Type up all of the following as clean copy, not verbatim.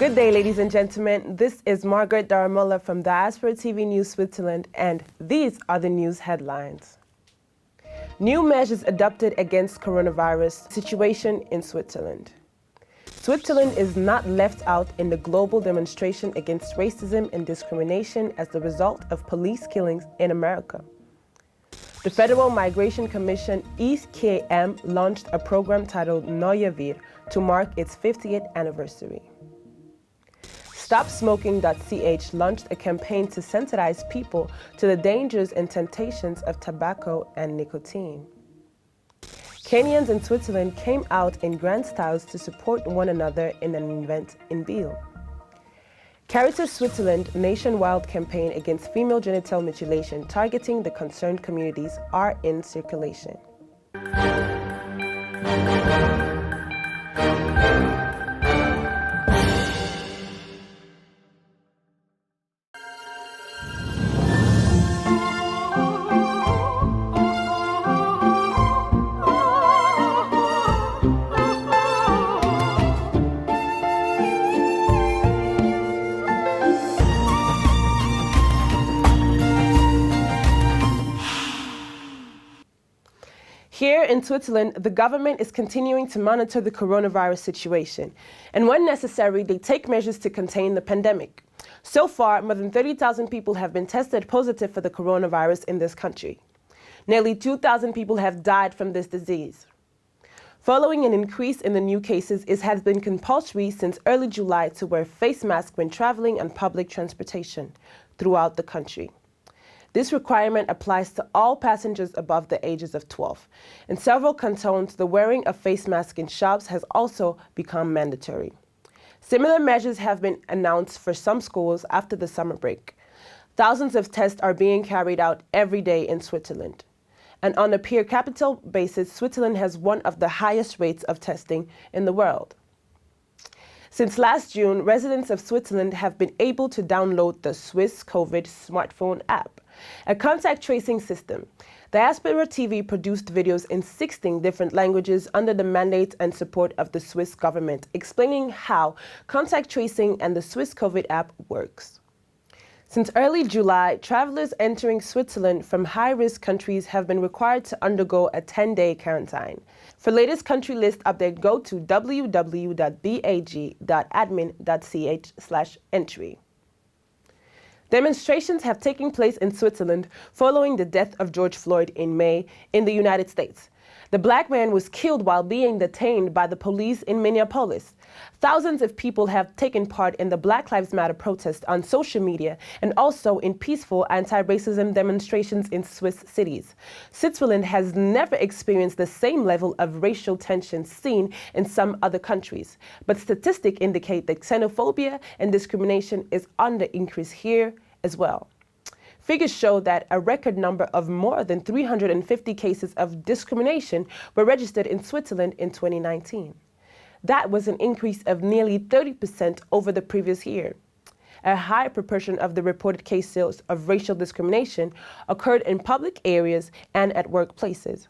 Good day, ladies and gentlemen. This is Margaret Daramola from Diaspora TV News Switzerland, and these are the news headlines. New measures adopted against coronavirus situation in Switzerland. Switzerland is not left out in the global demonstration against racism and discrimination as the result of police killings in America. The Federal Migration Commission, EKM, launched a program titled Neue Wir to mark its 50th anniversary. StopSmoking.ch launched a campaign to sensitize people to the dangers and temptations of tobacco and nicotine. Kenyans in Switzerland came out in grand styles to support one another in an event in Biel. Caritas Switzerland nationwide campaign against female genital mutilation targeting the concerned communities are in circulation. Here in Switzerland, the government is continuing to monitor the coronavirus situation, and when necessary, they take measures to contain the pandemic. So far, more than 30,000 people have been tested positive for the coronavirus in this country. Nearly 2,000 people have died from this disease. Following an increase in the new cases, it has been compulsory since early July to wear face masks when traveling on public transportation throughout the country. This requirement applies to all passengers above the ages of 12. In several cantons, the wearing of face masks in shops has also become mandatory. Similar measures have been announced for some schools after the summer break. Thousands of tests are being carried out every day in Switzerland. And on a per capita basis, Switzerland has one of the highest rates of testing in the world. Since last June, residents of Switzerland have been able to download the Swiss COVID smartphone app, a contact tracing system. Diaspora TV produced videos in 16 different languages under the mandate and support of the Swiss government, explaining how contact tracing and the Swiss COVID app works. Since early July, travelers entering Switzerland from high-risk countries have been required to undergo a 10-day quarantine. For latest country list update, go to www.bag.admin.ch/entry. Demonstrations have taken place in Switzerland following the death of George Floyd in May in the United States. The black man was killed while being detained by the police in Minneapolis. Thousands of people have taken part in the Black Lives Matter protest on social media and also in peaceful anti-racism demonstrations in Swiss cities. Switzerland has never experienced the same level of racial tension seen in some other countries, but statistics indicate that xenophobia and discrimination is on the increase here as well. Figures show that a record number of more than 350 cases of discrimination were registered in Switzerland in 2019. That was an increase of nearly 30% over the previous year. A high proportion of the reported cases of racial discrimination occurred in public areas and at workplaces.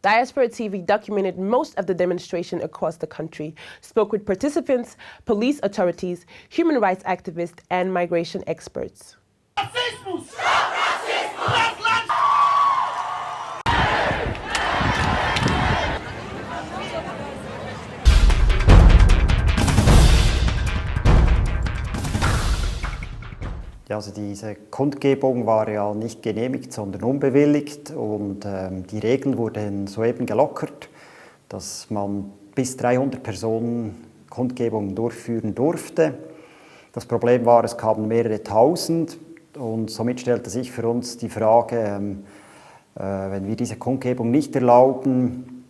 Diaspora TV documented most of the demonstration across the country, spoke with participants, police authorities, human rights activists, and migration experts. Rassismus! Stop Rassismus! Ja, also diese Kundgebung war ja nicht genehmigt, sondern unbewilligt und die Regeln wurden soeben gelockert, dass man bis 300 Personen Kundgebungen durchführen durfte. Das Problem war, es kamen mehrere Tausend und somit stellte sich für uns die Frage, wenn wir diese Kundgebung nicht erlauben,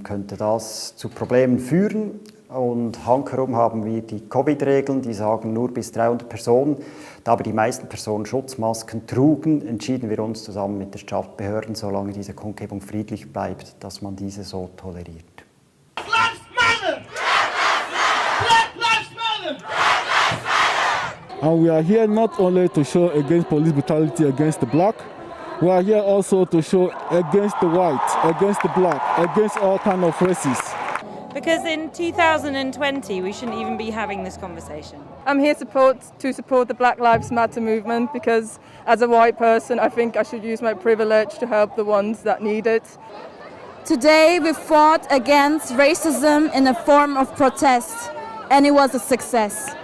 könnte das zu Problemen führen. Und hankerum haben wir die Covid-Regeln, die sagen nur bis 300 Personen. Da aber die meisten Personen Schutzmasken trugen, entschieden wir uns zusammen mit den Stadtbehörden, solange diese Kundgebung friedlich bleibt, dass man diese so toleriert. Black Lives Matter! Black Lives Matter! Black Lives Matter! And we are here not only to show against police brutality against the black, we are here also to show against the white, against the black, against all kinds of races. Because in 2020, we shouldn't even be having this conversation. I'm here to support the Black Lives Matter movement because as a white person, I think I should use my privilege to help the ones that need it. Today we fought against racism in a form of protest, and it was a success.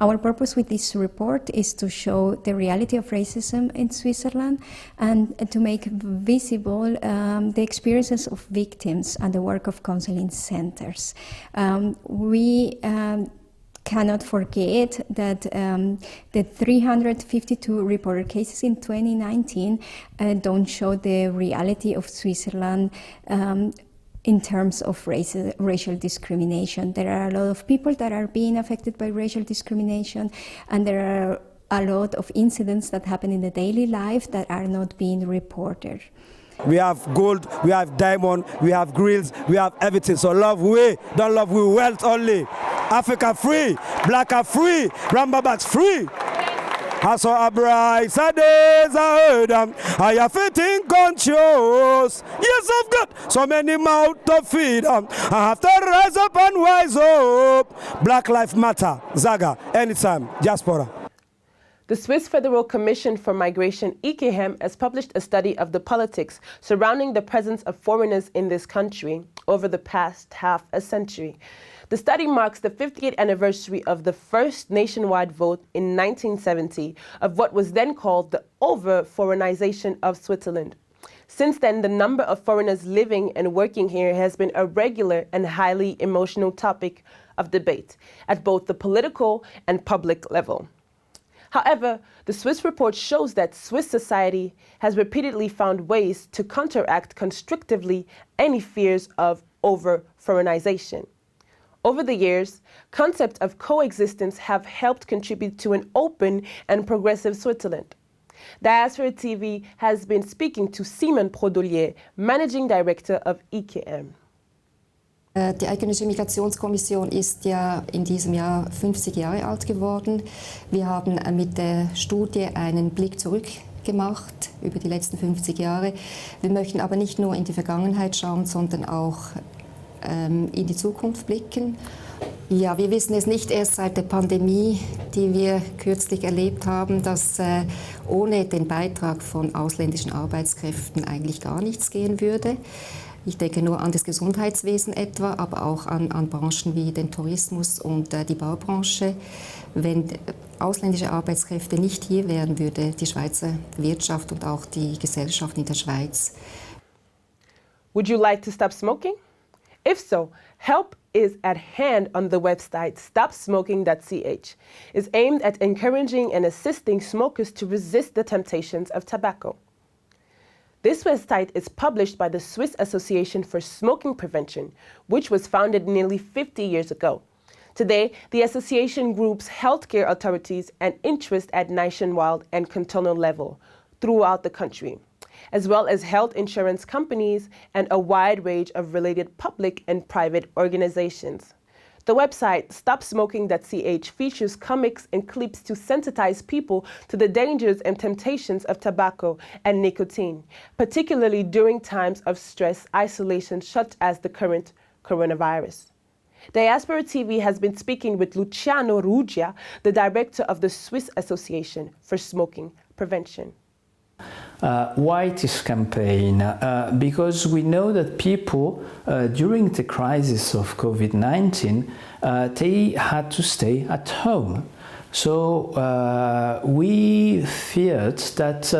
Our purpose with this report is to show the reality of racism in Switzerland and to make visible the experiences of victims and the work of counseling centers. We cannot forget that the 352 reported cases in 2019 don't show the reality of Switzerland in terms of racial discrimination. There are a lot of people that are being affected by racial discrimination, and there are a lot of incidents that happen in the daily life that are not being reported. We have gold, we have diamond, we have grills, we have everything. So love we, don't love we wealth only. Africa free, black are free, Rambabaks free. I saw a bright days I heard them. I have fitting conscious. Yes, I've got so many mouths to feed them. I have to rise up and wise up. Black Lives Matter, Zaga, anytime, Diaspora. The Swiss Federal Commission for Migration, IKEM, has published a study of the politics surrounding the presence of foreigners in this country over the past half a century. The study marks the 50th anniversary of the first nationwide vote in 1970 of what was then called the over-foreignization of Switzerland. Since then, the number of foreigners living and working here has been a regular and highly emotional topic of debate at both the political and public level. However, the Swiss report shows that Swiss society has repeatedly found ways to counteract constructively any fears of over-foreignization. Over the years, concepts of coexistence have helped contribute to an open and progressive Switzerland. Diaspora TV has been speaking to Simon Prodolier, Managing Director of IKM. Die Eidgenössische Migrationskommission ist ja in diesem Jahr 50 Jahre alt geworden. Wir haben mit der Studie einen Blick zurück gemacht über die letzten 50 Jahre. Wir möchten aber nicht nur in die Vergangenheit schauen, sondern auch in die Zukunft blicken. Ja, wir wissen es nicht erst seit der Pandemie, die wir kürzlich erlebt haben, dass ohne den Beitrag von ausländischen Arbeitskräften eigentlich gar nichts gehen würde. Ich denke nur an das Gesundheitswesen etwa, aber auch an Branchen wie den Tourismus und die Baubranche. Wenn ausländische Arbeitskräfte nicht hier wären, würde die Schweizer Wirtschaft und auch die Gesellschaft in der Schweiz. Would you like to stop smoking? If so, help is at hand on the website stopsmoking.ch. It's aimed at encouraging and assisting smokers to resist the temptations of tobacco. This website is published by the Swiss Association for Smoking Prevention, which was founded nearly 50 years ago. Today, the association groups healthcare authorities and interests at nationwide and cantonal level throughout the country, as well as health insurance companies and a wide range of related public and private organizations. The website stopsmoking.ch features comics and clips to sensitize people to the dangers and temptations of tobacco and nicotine, particularly during times of stress, isolation, such as the current coronavirus. Diaspora TV has been speaking with Luciano Ruggia, the director of the Swiss Association for Smoking Prevention. Why this campaign? Because we know that people during the crisis of COVID-19 they had to stay at home. So we feared that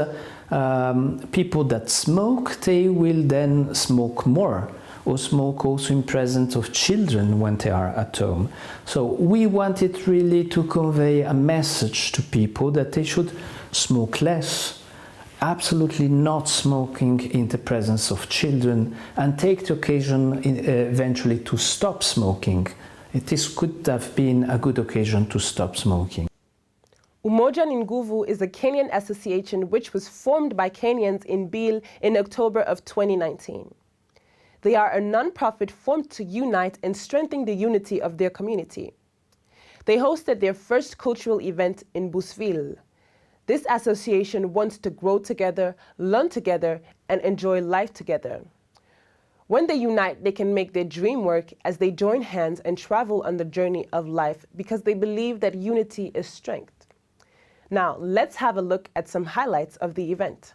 people that smoke, they will then smoke more, or smoke also in presence of children when they are at home. So we wanted really to convey a message to people that they should smoke less, absolutely not smoking in the presence of children, and take the occasion eventually to stop smoking. This could have been a good occasion to stop smoking. Umoja ni Nguvu is a Kenyan association which was formed by Kenyans in Biel in October of 2019. They are a non-profit formed to unite and strengthen the unity of their community. They hosted their first cultural event in Busville. This association wants to grow together, learn together, and enjoy life together. When they unite, they can make their dream work as they join hands and travel on the journey of life because they believe that unity is strength. Now, let's have a look at some highlights of the event.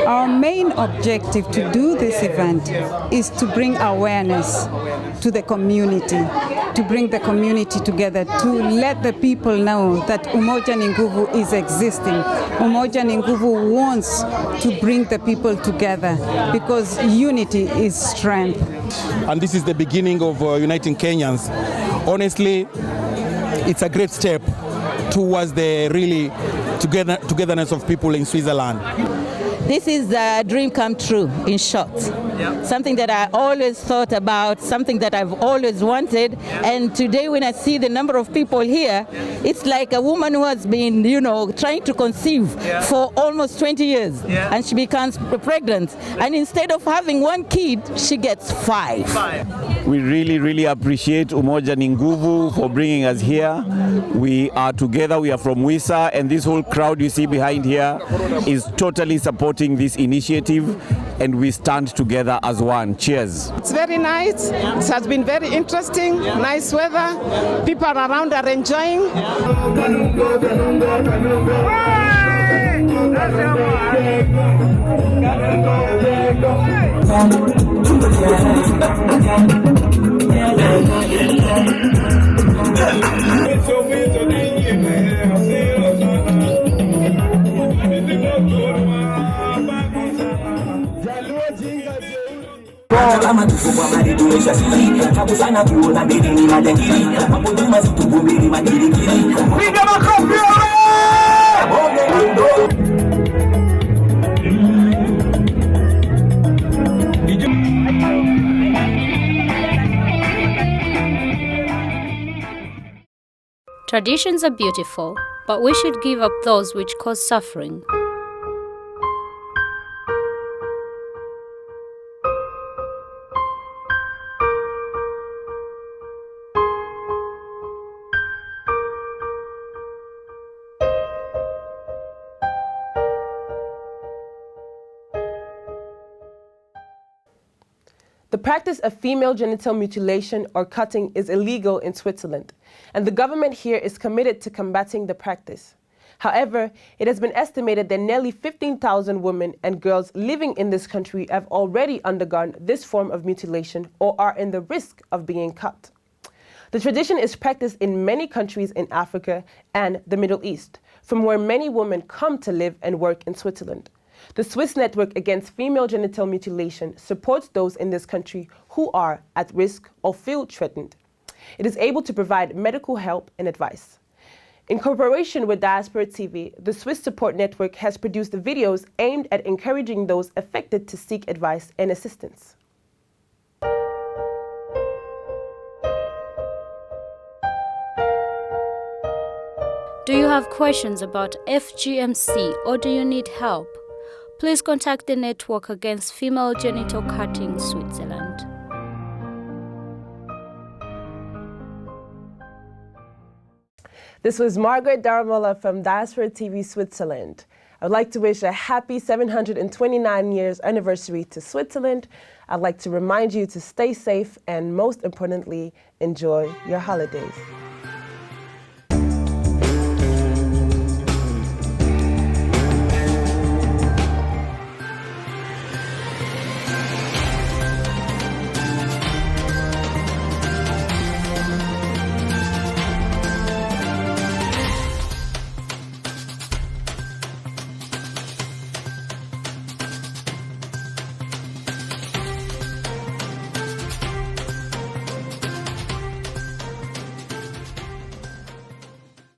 Our main objective to do this event is to bring awareness to the community, to bring the community together, to let the people know that Umoja ni Nguvu is existing. Umoja ni Nguvu wants to bring the people together because unity is strength. And this is the beginning of uniting Kenyans. Honestly, it's a great step towards the really togetherness of people in Switzerland. This is a dream come true, in short. Something that I always thought about, something that I've always wanted. And today when I see the number of people here, it's like a woman who has been, trying to conceive for almost 20 years. And she becomes pregnant. And instead of having one kid, she gets 5. We really appreciate Umoja ni Nguvu for bringing us here. We are together, we are from Wisa, and this whole crowd you see behind here is totally supporting this initiative, and we stand together as one. Cheers. It's very nice. It has been very interesting. Nice weather. People around are enjoying. Traditions are beautiful, but we should give up those which cause suffering. The practice of female genital mutilation or cutting is illegal in Switzerland, and the government here is committed to combating the practice. However, it has been estimated that nearly 15,000 women and girls living in this country have already undergone this form of mutilation or are in the risk of being cut. The tradition is practiced in many countries in Africa and the Middle East, from where many women come to live and work in Switzerland. The Swiss Network Against Female Genital Mutilation supports those in this country who are at risk or feel threatened. It is able to provide medical help and advice. In cooperation with Diaspora TV, the Swiss Support Network has produced videos aimed at encouraging those affected to seek advice and assistance. Do you have questions about FGMC or do you need help? Please contact the Network Against Female Genital Cutting Switzerland. This was Margaret Daramola from Diaspora TV Switzerland. I would like to wish a happy 729 years anniversary to Switzerland. I'd like to remind you to stay safe and most importantly, enjoy your holidays.